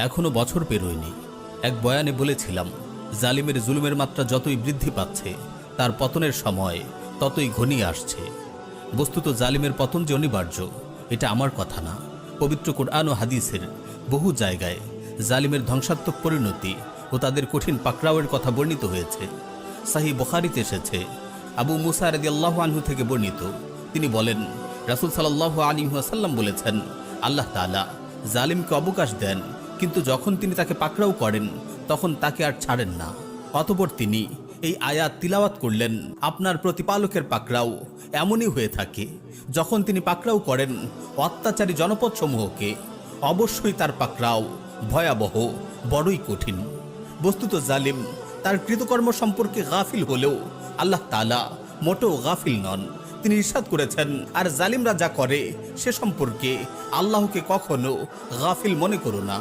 এখনো বছর পেরোয়নি। এক বয়ানে বলেছিলাম, জালিমের জুলুমের মাত্রা যতই বৃদ্ধি পাচ্ছে, তার পতনের সময় ততই ঘনিয়ে আসছে। বস্তুত জালিমের পতন যে অনিবার্য, এটা আমার কথা না। পবিত্র কুরআন ও হাদিসের বহু জায়গায় জালিমের ধ্বংসাত্মক পরিণতি ও তাদের কঠিন পাকড়াওয়ের কথা বর্ণিত হয়েছে। সাহিহ বুখারীতে এসেছে, আবু মুসা রাদিয়াল্লাহু আনহু থেকে বর্ণিত, তিনি বলেন, রাসূল সাল্লাল্লাহু আলাইহি ওয়াসাল্লাম বলেছেন, আল্লাহ তাআলা জালিমকে অবকাশ দেন, কিন্তু যখন তিনি তাকে পাকড়াও করেন তখন তাকে আর ছাড়েন না। অতঃপর তিনি এই আয়াত তিলাওয়াত করলেন, আপনার প্রতিপালকের পাকড়াও এমনই হয়ে থাকে, যখন তিনি পাকড়াও করেন অত্যাচারী জনপদসমূহকে, অবশ্যই তার পাকড়াও ভয়াবহ, বড়ই কঠিন। বস্তুত জালিম তার কৃতকর্ম সম্পর্কে গাফিল হলেও আল্লাহ তাআলা মোটেও গাফিল নন। তিনি ইরশাদ করেছেন, আর জালিমরা যা করে সে সম্পর্কে আল্লাহকে কখনো গাফিল মনে করো না।